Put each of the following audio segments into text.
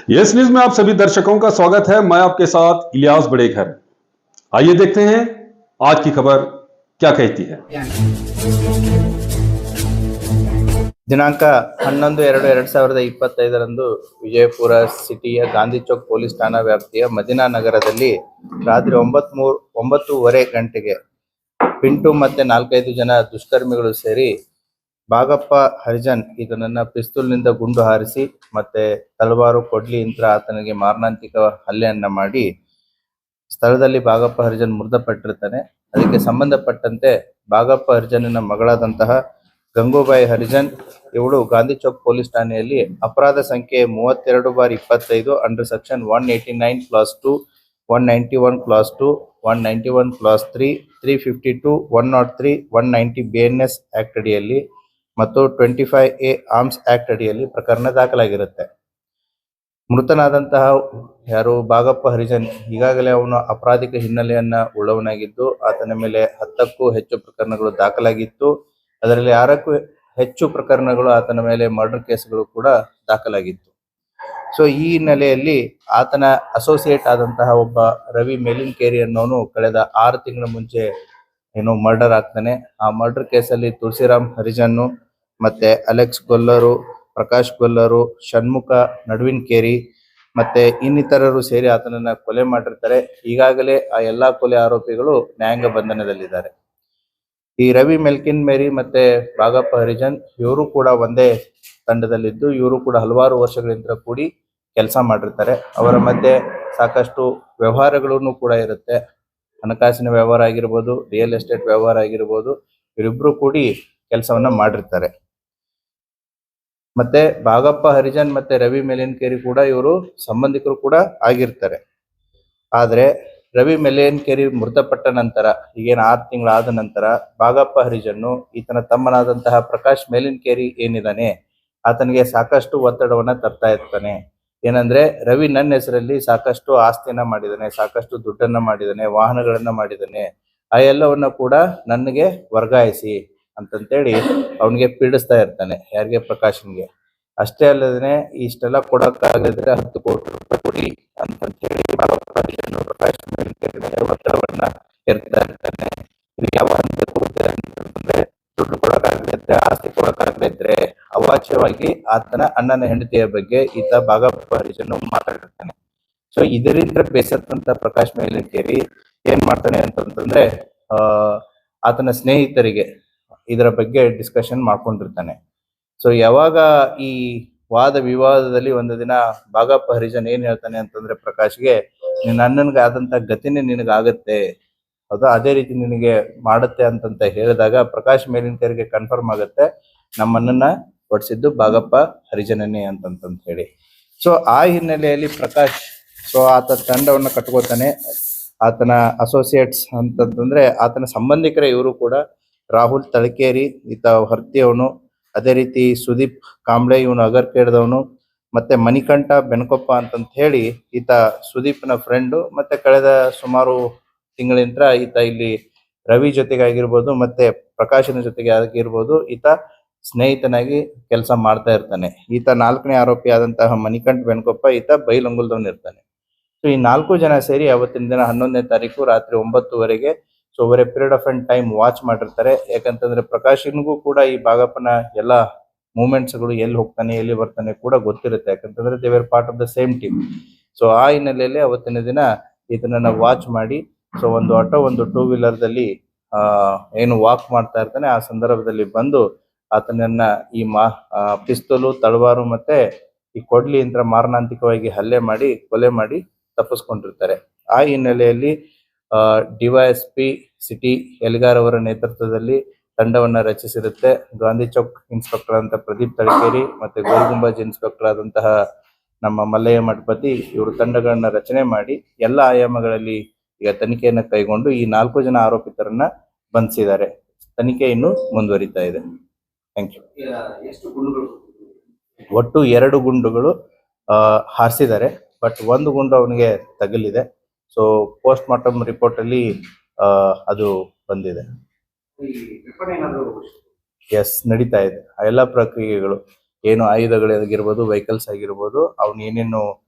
Yes news में आप सभी दर्शकों का स्वागत है। मैं आपके साथ इलियास बड़ेखर। आइए देखते हैं आज की खबर क्या कहती है। ದಿನಾಂಕ 11/2/2025 ವಿಜಯಪುರ ಸಿಟಿಯ ಗಾಂಧಿ ಚೌಕ್ ಪೊಲೀಸ್ ಠಾಣಾ ವ್ಯಾಪ್ತಿಯ ಮದಿನಾ ನಗರದಲ್ಲಿ ರಾತ್ರಿ 9:30 ಗಂಟೆಗೆ ಪಿಂಟು ಮತ್ತೆ 4-5 ಜನ ದುಷ್ಕರ್ಮಿಗಳು ಸೇರಿ ಬಾಗಪ್ಪ ಹರಿಜನ್ ಇದನ್ನ ಪಿಸ್ತೂಲ್ನಿಂದ ಗುಂಡು ಹಾರಿಸಿ ಮತ್ತೆ ತಲವಾರು ಕೊಡ್ಲಿ ಯಂತ್ರ ಆತನಿಗೆ ಮಾರಣಾಂತಿಕ ಹಲ್ಲೆಯನ್ನ ಮಾಡಿ ಸ್ಥಳದಲ್ಲಿ ಬಾಗಪ್ಪ ಹರಿಜನ್ ಮೃತಪಟ್ಟಿರ್ತಾನೆ. ಅದಕ್ಕೆ ಸಂಬಂಧಪಟ್ಟಂತೆ ಬಾಗಪ್ಪ ಹರಿಜನನ ಮಗಳಾದಂತಹ ಗಂಗೂಬಾಯಿ ಹರಿಜನ್ ಇವಳು ಗಾಂಧಿ ಚೌಕ್ ಪೊಲೀಸ್ ಠಾಣೆಯಲ್ಲಿ ಅಪರಾಧ ಸಂಖ್ಯೆ 32/25 under section 189 class 2, 191 class 2, 191 class 3, 352, 103, 190 BNS act ಅಡಿಯಲ್ಲಿ ಮತ್ತು 25A ಆರ್ಮ್ಸ್ ಆಕ್ಟ್ ಅಡಿಯಲ್ಲಿ ಪ್ರಕರಣ ದಾಖಲಾಗಿರುತ್ತೆ. ಮೃತನಾದಂತಹ ಯಾರು ಬಾಗಪ್ಪ ಹರಿಜನ್ ಈಗಾಗಲೇ ಅವನು ಅಪರಾಧಿಕ ಹಿನ್ನೆಲೆಯನ್ನ ಉಳ್ಳವನಾಗಿದ್ದು ಆತನ ಮೇಲೆ 10ಕ್ಕೂ ಹೆಚ್ಚು ಪ್ರಕರಣಗಳು ದಾಖಲಾಗಿತ್ತು. ಅದರಲ್ಲಿ 6ಕ್ಕೂ ಹೆಚ್ಚು ಪ್ರಕರಣಗಳು ಆತನ ಮೇಲೆ ಮರ್ಡರ್ ಕೇಸ್ಗಳು ಕೂಡ ದಾಖಲಾಗಿತ್ತು. ಸೊ ಈ ಹಿನ್ನೆಲೆಯಲ್ಲಿ ಆತನ ಅಸೋಸಿಯೇಟ್ ಆದಂತಹ ಒಬ್ಬ ರವಿ ಮೇಲಿನ್ಕೇರಿ ಅನ್ನೋನು ಕಳೆದ 6 ತಿಂಗಳ ಮುಂಚೆ ಮರ್ಡರ್ ಆಗ್ತಾನೆ. ಆ ಮರ್ಡರ್ ಕೇಸಲ್ಲಿ ತುಳಸಿರಾಮ್ ಹರಿಜನ್ನು ಮತ್ತೆ ಅಲೆಕ್ಸ್ ಗೊಲ್ಲರು, ಪ್ರಕಾಶ್ ಗೊಲ್ಲರು, ಷಣ್ಮುಖ ನಡುವಿನ್ಕೇರಿ ಮತ್ತೆ ಇನ್ನಿತರರು ಸೇರಿ ಆತನನ್ನ ಕೊಲೆ ಮಾಡಿರ್ತಾರೆ. ಈಗಾಗಲೇ ಆ ಎಲ್ಲಾ ಕೊಲೆ ಆರೋಪಿಗಳು ನ್ಯಾಯಾಂಗ ಬಂಧನದಲ್ಲಿದ್ದಾರೆ. ಈ ರವಿ ಮೆಲ್ಕಿನ್ ಮೇರಿ ಮತ್ತೆ ಬಾಗಪ್ಪ ಹರಿಜನ್ ಇವರು ಕೂಡ ಒಂದೇ ತಂಡದಲ್ಲಿದ್ದು ಇವರು ಕೂಡ ಹಲವಾರು ವರ್ಷಗಳಿಂದ ಕೂಡಿ ಕೆಲಸ ಮಾಡಿರ್ತಾರೆ. ಅವರ ಮಧ್ಯೆ ಸಾಕಷ್ಟು ವ್ಯವಹಾರಗಳನ್ನು ಕೂಡ ಇರುತ್ತೆ. ಹಣಕಾಸಿನ ವ್ಯವಹಾರ ಆಗಿರ್ಬೋದು, ರಿಯಲ್ ಎಸ್ಟೇಟ್ ವ್ಯವಹಾರ ಆಗಿರ್ಬೋದು, ಇವರಿಬ್ರು ಕೂಡಿ ಕೆಲಸವನ್ನ ಮಾಡಿರ್ತಾರೆ. ಮತ್ತೆ ಬಾಗಪ್ಪ ಹರಿಜನ್ ಮತ್ತೆ ರವಿ ಮೆಲಿನ್ಕೇರಿ ಕೂಡ ಇವರು ಸಂಬಂಧಿಕರು ಕೂಡ ಆಗಿರ್ತಾರೆ. ಆದ್ರೆ ರವಿ ಮೆಲಿನ್ಕೇರಿ ಮೃತಪಟ್ಟ ನಂತರ ಈಗೇನು 6 ತಿಂಗಳಾದ ನಂತರ ಬಾಗಪ್ಪ ಹರಿಜನ್ನು ಈತನ ತಮ್ಮನಾದಂತಹ ಪ್ರಕಾಶ್ ಮೆಲಿನ್ಕೇರಿ ಏನಿದಾನೆ ಆತನಿಗೆ ಸಾಕಷ್ಟು ಒತ್ತಡವನ್ನ ತರ್ತಾ ಇರ್ತಾನೆ. ಏನಂದ್ರೆ ರವಿ ನನ್ನ ಹೆಸರಲ್ಲಿ ಸಾಕಷ್ಟು ಆಸ್ತಿಯನ್ನ ಮಾಡಿದಾನೆ, ಸಾಕಷ್ಟು ದುಡ್ಡನ್ನ ಮಾಡಿದಾನೆ, ವಾಹನಗಳನ್ನ ಮಾಡಿದಾನೆ, ಆ ಎಲ್ಲವನ್ನ ಕೂಡ ನನಗೆ ವರ್ಗಾಯಿಸಿ ಅಂತಂತೇಳಿ ಅವನಿಗೆ ಪೀಡಿಸ್ತಾ ಇರ್ತಾನೆ. ಯಾರಿಗೆ? ಪ್ರಕಾಶ್ಗೆ. ಅಷ್ಟೇ ಅಲ್ಲದೇ ಇಷ್ಟೆಲ್ಲ ಕೊಡಕ್ಕಾಗದಿದ್ರೆ 10 ಕೋಟಿ ರೂಪಾಯಿ ಕೊಡಿ ಅಂತಂತೇಳಿ ಪ್ರಕಾಶ್ ಒತ್ತಡವನ್ನ ಇರ್ತಾ ಇರ್ತಾನೆ. ಇದು ಯಾವ ಅಂತಂದ್ರೆ ದುಡ್ಡು ಕೊಡಕ್ಕಾಗದಿದ್ರೆ, ಆಸ್ತಿ ಕೊಡಕ್ಕಾಗದಿದ್ರೆ ಅವಾಚ್ಯವಾಗಿ ಆತನ ಅಣ್ಣನ ಹೆಂಡತಿಯ ಬಗ್ಗೆ ಈತ ಬಾಗಪ್ಪ ಹರಿಜನ್ ಮಾತಾಡಿರ್ತಾನೆ. ಸೊ ಇದರಿಂದ ಬೇಸತ್ತಂತ ಪ್ರಕಾಶ್ ಮೇಲಿನ್ಕೇರಿ ಏನ್ ಮಾಡ್ತಾನೆ ಅಂತಂದ್ರೆ ಆತನ ಸ್ನೇಹಿತರಿಗೆ ಇದರ ಬಗ್ಗೆ ಡಿಸ್ಕಷನ್ ಮಾಡ್ಕೊಂಡಿರ್ತಾನೆ. ಸೊ ಯಾವಾಗ ಈ ವಾದ ವಿವಾದದಲ್ಲಿ ಒಂದು ದಿನ ಬಾಗಪ್ಪ ಹರಿಜನ್ ಏನ್ ಹೇಳ್ತಾನೆ ಅಂತಂದ್ರೆ ಪ್ರಕಾಶ್ಗೆ, ನಿನ್ನ ಅಣ್ಣನ್ಗೆ ಆದಂತ ಗತಿನೇ ನಿನಗಾಗತ್ತೆ, ಹೌದಾ, ಅದೇ ರೀತಿ ನಿನಗೆ ಮಾಡುತ್ತೆ ಅಂತಂತ ಹೇಳಿದಾಗ ಪ್ರಕಾಶ್ ಮೇಲಿನ್ಕೇರಿಗೆ ಕನ್ಫರ್ಮ್ ಆಗುತ್ತೆ ನಮ್ಮನ್ನ ಹೊಡ್ಸಿದ್ದು ಬಾಗಪ್ಪ ಹರಿಜನನೇ ಅಂತಂತ ಹೇಳಿ. ಸೊ ಆ ಹಿನ್ನೆಲೆಯಲ್ಲಿ ಪ್ರಕಾಶ್ ಆತ ತಂಡವನ್ನ ಕಟ್ಕೋತಾನೆ. ಆತನ ಅಸೋಸಿಯೇಟ್ಸ್ ಅಂತಂದ್ರೆ ಆತನ ಸಂಬಂಧಿಕರೇ ಇವರು ಕೂಡ. ರಾಹುಲ್ ತಳಕೇರಿ ಈತ ಹರ್ತಿ ಅವನು, ಅದೇ ರೀತಿ ಸುದೀಪ್ ಕಾಂಬ್ಳೆ ಇವನು ಅಗರ್ಕೇಡ್ದವನು, ಮತ್ತೆ ಮಣಿಕಂಠ ಬೆನಕೊಪ್ಪ ಅಂತಂತ ಹೇಳಿ ಈತ ಸುದೀಪ್ನ ಫ್ರೆಂಡು. ಮತ್ತೆ ಕಳೆದ ಸುಮಾರು ತಿಂಗಳಿಂದ ಈತ ಇಲ್ಲಿ ರವಿ ಜೊತೆಗೆ ಆಗಿರ್ಬೋದು ಮತ್ತೆ ಪ್ರಕಾಶನ ಜೊತೆಗೆ ಆಗಿರ್ಬೋದು ಈತ ಸ್ನೇಹಿತನಾಗಿ ಕೆಲಸ ಮಾಡ್ತಾ ಇರ್ತಾನೆ. ಈತ 4ನೇ ಆರೋಪಿ ಆದಂತಹ ಮಣಿಕಂಠ ಬೆನಕೊಪ್ಪ ಈತ ಬೈಲಂಗುಲದವನು ಇರ್ತಾನೆ. ಸೊ ಈ 4 ಜನ ಸೇರಿ ಅವತ್ತಿನ ದಿನ 11ನೇ ತಾರೀಕು ರಾತ್ರಿ 9ವರೆಗೆ so over a period of time watch ಮಾಡಿರ್ತಾರೆ. ಯಾಕಂತಂದ್ರೆ ಪ್ರಕಾಶನ್ಗೂ ಕೂಡ ಈ ಬಾಗಪ್ಪನ ಎಲ್ಲ ಮೂವ್ಮೆಂಟ್ಸ್ಗಳು, ಎಲ್ಲಿ ಹೋಗ್ತಾನೆ ಎಲ್ಲಿ ಬರ್ತಾನೆ ಕೂಡ ಗೊತ್ತಿರುತ್ತೆ. ಯಾಕಂತಂದ್ರೆ they were part of the same team. So ಆ ಹಿನ್ನೆಲೆಯಲ್ಲಿ ಅವತ್ತಿನ ದಿನ ಇದನ್ನ ವಾಚ್ ಮಾಡಿ ಸೊ ಒಂದು ಆಟೋ, ಒಂದು 2 ವೀಲರ್ದಲ್ಲಿ ಏನು ವಾಕ್ ಮಾಡ್ತಾ ಇರ್ತಾನೆ. ಆ ಸಂದರ್ಭದಲ್ಲಿ ಬಂದು ಆತನನ್ನ ಈ ಪಿಸ್ತೂಲು, ತಳವಾರು ಮತ್ತೆ ಈ ಕೊಡ್ಲಿ ಯಂತ್ರ ಮಾರಣಾಂತಿಕವಾಗಿ ಹಲ್ಲೆ ಮಾಡಿ ಕೊಲೆ ಮಾಡಿ ತಪ್ಪಿಸ್ಕೊಂಡಿರ್ತಾರೆ. ಆ ಹಿನ್ನೆಲೆಯಲ್ಲಿ ಡಿವೈಎಸ್ಪಿ ಸಿಟಿ ಎಲ್ಗಾರ್ ಅವರ ನೇತೃತ್ವದಲ್ಲಿ ತಂಡವನ್ನ ರಚಿಸಿರುತ್ತೆ. ಗಾಂಧಿ ಚೌಕ್ ಇನ್ಸ್ಪೆಕ್ಟರ್ ಅಂತ ಪ್ರದೀಪ್ ತಳಕೇರಿ ಮತ್ತೆ ಗೋಲ್ಗುಂಬಾಜ್ ಇನ್ಸ್ಪೆಕ್ಟರ್ ಆದಂತಹ ನಮ್ಮ ಮಲ್ಲಯ್ಯ ಮಠಪತಿ ಇವರು ತಂಡಗಳನ್ನ ರಚನೆ ಮಾಡಿ ಎಲ್ಲ ಆಯಾಮಗಳಲ್ಲಿ ಈಗ ತನಿಖೆಯನ್ನ ಕೈಗೊಂಡು ಈ 4 ಜನ ಆರೋಪಿತರನ್ನ ಬಂಧಿಸಿದ್ದಾರೆ. ತನಿಖೆ ಇನ್ನು ಮುಂದುವರಿತಾ ಇದೆ. Thank you. ಒಟ್ಟು 2 ಗುಂಡುಗಳು ಹಾರಿಸಿದ್ದಾರೆ. ಬಟ್ 1 ಗುಂಡು ಅವನಿಗೆ ತಗಲಿದೆ. ಸೊ ಪೋಸ್ಟ್ ಮಾರ್ಟಮ್ ರಿಪೋರ್ಟ್ ಅಲ್ಲಿ ಅದು ಬಂದಿದೆ. ಎಸ್, ನಡೀತಾ ಇದೆ. ಆ ಎಲ್ಲ ಪ್ರಕ್ರಿಯೆಗಳು ಏನು ಆಯುಧಗಳಾಗಿರ್ಬೋದು, ವೆಹಿಕಲ್ಸ್ ಆಗಿರ್ಬೋದು, ಅವನು ಏನೇನು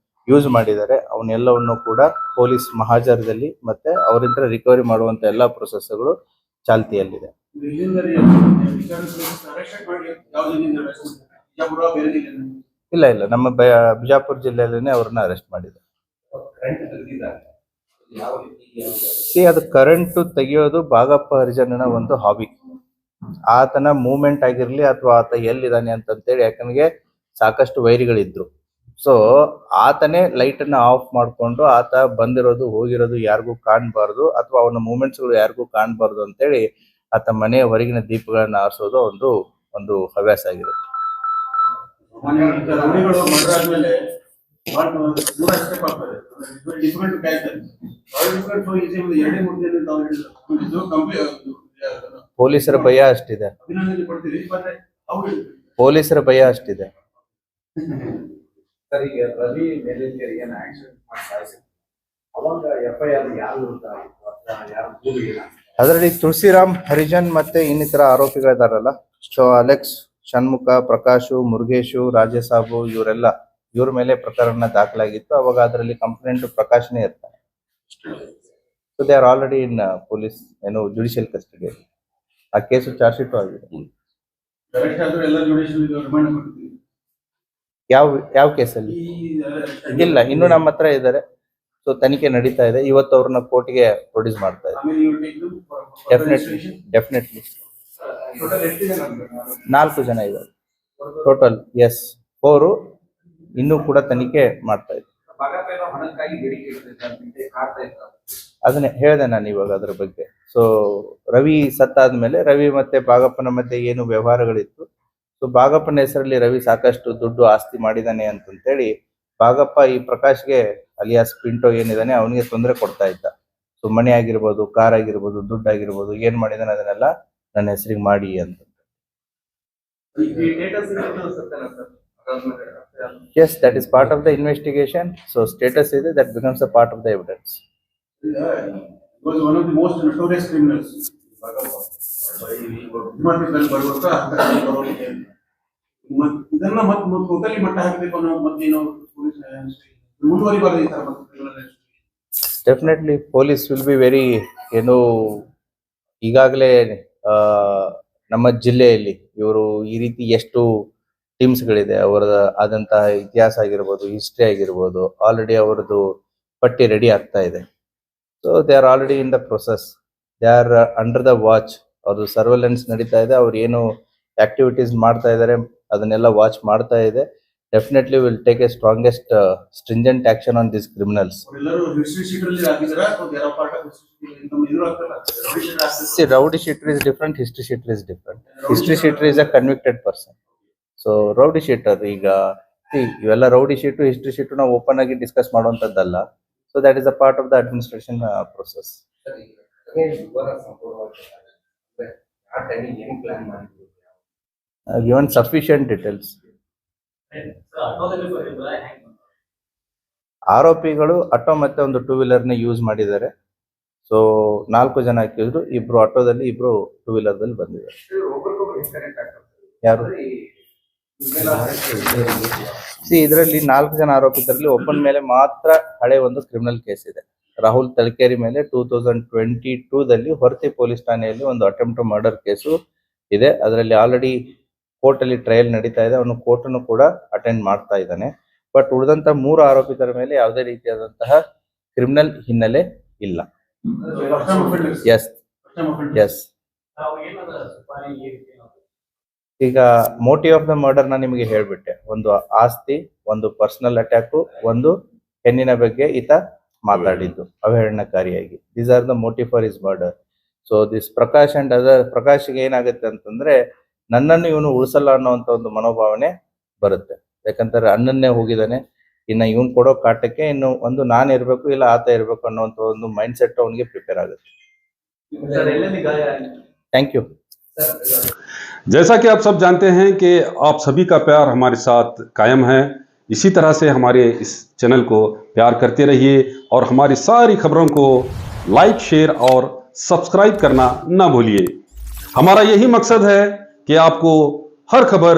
ಯೂಸ್ ಮಾಡಿದ್ದಾರೆ ಅವನ್ನೆಲ್ಲವನ್ನು ಕೂಡ ಪೊಲೀಸ್ ಮಹಾಜರದಲ್ಲಿ ಮತ್ತೆ ಅವರಿಂದ ರಿಕವರಿ ಮಾಡುವಂತ ಎಲ್ಲಾ ಪ್ರೊಸೆಸ್ಗಳು ಚಾಲ್ತಿಯಲ್ಲಿದೆ. ಇಲ್ಲ ಇಲ್ಲ, ನಮ್ಮ ಬಿಜಾಪುರ ಜಿಲ್ಲೆಯಲ್ಲೇನೆ ಅವ್ರನ್ನ ಅರೆಸ್ಟ್ ಮಾಡಿದ್ದಾರೆ. ಅದು ಕರೆಂಟ್ ತೆಗೆಯೋದು ಬಾಗಪ್ಪ ಹರಿಜನನ ಒಂದು ಹಾಬಿ. ಆತನ ಮೂವ್ಮೆಂಟ್ ಆಗಿರ್ಲಿ ಅಥವಾ ಆತ ಎಲ್ಲಿದ್ದಾನೆ ಅಂತಂತೇಳಿ, ಯಾಕಂದ್ರೆ ಸಾಕಷ್ಟು ವೈರಿಗಳಿದ್ರು. ಸೊ ಆತನೇ ಲೈಟ್ ಅನ್ನ ಆಫ್ ಮಾಡ್ಕೊಂಡು ಆತ ಬಂದಿರೋದು ಹೋಗಿರೋದು ಯಾರಿಗೂ ಕಾಣಬಾರ್ದು ಅಥವಾ ಅವನ ಮೂವ್ಮೆಂಟ್ಸ್ ಗಳು ಯಾರಿಗೂ ಕಾಣಬಾರ್ದು ಅಂತೇಳಿ ಆತ ಮನೆಯ ಹೊರಗಿನ ದೀಪಗಳನ್ನ ಆರಿಸೋದು ಒಂದು ಹವ್ಯಾಸ ಆಗಿರುತ್ತೆ. ಪೊಲೀಸರ ಭಯ ಅಷ್ಟಿದೆ. ಪೊಲೀಸರ ಭಯ ಅಷ್ಟಿದೆ. ಅದರಲ್ಲಿ ತುಳಸಿರಾಮ್ ಹರಿಜನ್ ಮತ್ತೆ ಇನ್ನಿತರ ಆರೋಪಿಗಳಿದಾರಲ್ಲ, ಸೊ ಅಲೆಕ್ಸ್, ಷಣ್ಮುಖ, ಪ್ರಕಾಶು, ಮುರುಗೇಶು, ರಾಜಸಾಬು ಇವ್ರ ಮೇಲೆ ಪ್ರಕರಣ ದಾಖಲಾಗಿತ್ತು. ಅವಾಗ ಅದರಲ್ಲಿ ಕಂಪ್ಲೇಂಟ್ ಪ್ರಕಾಶ್ನೇ ಇರ್ತಾರೆ. So they are already in police judicial custody. ಆ ಕೇಸು ಚಾರ್ಜ್ ಶೀಟ್ ಆಗಿದೆ. ಯಾವ ಕೇಸಲ್ಲಿ ಇಲ್ಲ, ಇನ್ನು ನಮ್ಮ ಹತ್ರ ಇದ್ದಾರೆ. ಸೊ ತನಿಖೆ ನಡೀತಾ ಇದೆ. ಇವತ್ತು ಅವ್ರನ್ನ ಕೋರ್ಟ್ಗೆ ಪ್ರೊಡ್ಯೂಸ್ ಮಾಡ್ತಾ ಇದ್ದಾರೆ. ಡೆಫಿನೆಟ್ಲಿ 4 ಜನ ಇದ್ದಾರೆ ಟೋಟಲ್. ಎಸ್, 4 ಇನ್ನೂ ಕೂಡ ತನಿಖೆ ಮಾಡ್ತಾ ಇದ್ದಾರೆ. ಅದನ್ನೇ ಹೇಳಿದೆ ನಾನು ಇವಾಗ ಅದ್ರ ಬಗ್ಗೆ. ಸೊ ರವಿ ಸತ್ತಾದ್ಮೇಲೆ ರವಿ ಮತ್ತೆ ಬಾಗಪ್ಪನ ಮಧ್ಯೆ ಏನು ವ್ಯವಹಾರಗಳಿತ್ತು, ಸೊ ಬಾಗಪ್ಪನ ಹೆಸರಲ್ಲಿ ರವಿ ಸಾಕಷ್ಟು ದುಡ್ಡು ಆಸ್ತಿ ಮಾಡಿದಾನೆ ಅಂತಂತೇಳಿ ಬಾಗಪ್ಪ ಈ ಪ್ರಕಾಶ್ಗೆ ಅಲಿಯಾಸ್ ಪಿಂಟೋ ಏನಿದಾನೆ ಅವನಿಗೆ ತೊಂದರೆ ಕೊಡ್ತಾ ಇದ್ದ. ಸೊ ಮನೆ ಆಗಿರ್ಬೋದು, ಕಾರ್ ಆಗಿರ್ಬೋದು, ದುಡ್ಡು ಆಗಿರ್ಬೋದು, ಏನ್ ಮಾಡಿದಾನೆ ಅದನ್ನೆಲ್ಲ ನನ್ನ ಹೆಸರಿಗೆ ಮಾಡಿ ಅಂತ. Yes, that is part of the investigation. So status is that becomes a part of the evidence. He was one of the most notorious criminals. ಇದನ್ನ ಟೋಟಲಿ ಮಟ್ಟ ಹಾಕಬೇಕು ಅನ್ನೋ ಮತ್ತೇನೋ ಮುಂದುವರಿಬಾರದು ಈ ತರ ಮತ್ತೆ. Definitely police will be very ಈಗಾಗಲೇ ನಮ್ಮ ಜಿಲ್ಲೆಯಲ್ಲಿ ಇವರು ಈ ರೀತಿ ಎಷ್ಟು ಟೀಮ್ಸ್ಗಳಿದೆ, ಅವರದ ಆದಂತಹ ಇತಿಹಾಸ ಆಗಿರ್ಬೋದು, ಹಿಸ್ಟ್ರಿ ಆಗಿರ್ಬೋದು, ಆಲ್ರೆಡಿ ಅವರದ್ದು ಪಟ್ಟಿ ರೆಡಿ ಆಗ್ತಾ ಇದೆ. So they are already in the process, they are under the watch. ಅವ್ರದ್ದು ಸರ್ವೆಲೆನ್ಸ್ ನಡೀತಾ ಇದೆ. ಅವ್ರು ಏನು ಆಕ್ಟಿವಿಟೀಸ್ ಮಾಡ್ತಾ ಇದ್ದಾರೆ ಅದನ್ನೆಲ್ಲ ವಾಚ್ ಮಾಡ್ತಾ ಇದೆ. Definitely will take A strongest stringent action on this criminals. See, rowdy shooter is different, history shooter is different. History shooter is a convicted person. So rowdy shooter ಈಗ ಇವೆಲ್ಲ ರೌಡಿ ಶೀಟು, ಹಿಸ್ಟ್ರಿ ಶೀಟು ನಾವು open ಆಗಿ discuss ಮಾಡುವಂತದ್ದಲ್ಲ. So that is a part of the administration process. Given sufficient details. ಆರೋಪಿಗಳು auto ಮತ್ತೆ ಒಂದು 2 wheeler ನ use ಮಾಡಿದ್ದಾರೆ. ಸೊ 4 ಜನ ಹಾಕಿದ್ರು, 2 ಆಟೋದಲ್ಲಿ, 2 2 ವೀಲರ್ ದಲ್ಲಿ ಬಂದಿದ್ದಾರೆ. ಯಾರು ಇದರಲ್ಲಿ 4 ಜನ ಆರೋಪಿತರಲ್ಲಿ ಒಬ್ಬನ ಮೇಲೆ ಮಾತ್ರ ಹಳೆ ಒಂದು ಕ್ರಿಮಿನಲ್ ಕೇಸ್ ಇದೆ. ರಾಹುಲ್ ತಲಕೇರಿ ಮೇಲೆ 2022 ದಲ್ಲಿ ಹೊರತಿ ಪೊಲೀಸ್ ಠಾಣೆಯಲ್ಲಿ ಒಂದು ಅಟೆಂಪ್ಟ್ ಮರ್ಡರ್ ಕೇಸು ಇದೆ. ಅದರಲ್ಲಿ ಆಲ್ರೆಡಿ ಕೋರ್ಟ್ ಅಲ್ಲಿ ಟ್ರಯಲ್ ನಡೀತಾ ಇದೆ. ಅವನು ಕೋರ್ಟ್ ಅನ್ನು ಕೂಡ ಅಟೆಂಡ್ ಮಾಡ್ತಾ ಇದ್ದಾನೆ. ಬಟ್ ಉಳಿದಂತ 3 ಆರೋಪಿತರ ಮೇಲೆ ಯಾವುದೇ ರೀತಿಯಾದಂತಹ ಕ್ರಿಮಿನಲ್ ಹಿನ್ನೆಲೆ ಇಲ್ಲ. Yes yes. ಈಗ ಮೋಟಿವ್ ಆಫ್ ದ ಮರ್ಡರ್ ನ ನಿಮಗೆ ಹೇಳ್ಬಿಟ್ಟೆ. ಒಂದು ಆಸ್ತಿ, ಒಂದು ಪರ್ಸನಲ್ ಅಟ್ಯಾಕ್, ಒಂದು ಹೆಣ್ಣಿನ ಬಗ್ಗೆ ಈತ ಮಾತಾಡಿದ್ದು ಅವಹೇಳನಕಾರಿಯಾಗಿ. These are the motive for his murder. So this Prakash and other, ಪ್ರಕಾಶ್ಗೆ ಏನಾಗುತ್ತೆ ಅಂತಂದ್ರೆ ನನ್ನನ್ನು ಇವನು ಉಳಿಸಲ್ಲ ಅನ್ನೋಂತ ಒಂದು ಮನೋಭಾವನೆ ಬರುತ್ತೆ. ಯಾಕಂತಾರೆ ಅಣ್ಣನ್ನೇ ಹೋಗಿದ್ದಾನೆ, ಇನ್ನ ಇವನ್ ಕೊಡೋ ಕಾಟಕ್ಕೆ ಇನ್ನು ಒಂದು ನಾನು ಇರ್ಬೇಕು ಇಲ್ಲ ಆತ ಇರ್ಬೇಕು ಅನ್ನೋಂತ ಒಂದು ಮೈಂಡ್ ಸೆಟ್ ಅವನಿಗೆ ಪ್ರಿಪೇರ್ ಆಗುತ್ತೆ. Thank you. जैसा कि आप सब जानते हैं कि आप सभी का प्यार हमारे साथ कायम है। इसी तरह से हमारे इस चैनल को प्यार करते रहिए और हमारी सारी खबरों को लाइक, शेयर और सब्सक्राइब करना ना भूलिए। हमारा यही मकसद है कि आपको हर खबर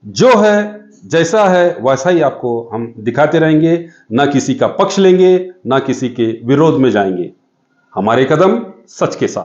जो है जैसा है वैसा ही आपको हम दिखाते रहेंगे, ना किसी का पक्ष लेंगे, ना किसी के विरोध में जाएंगे। हमारे कदम सच के साथ।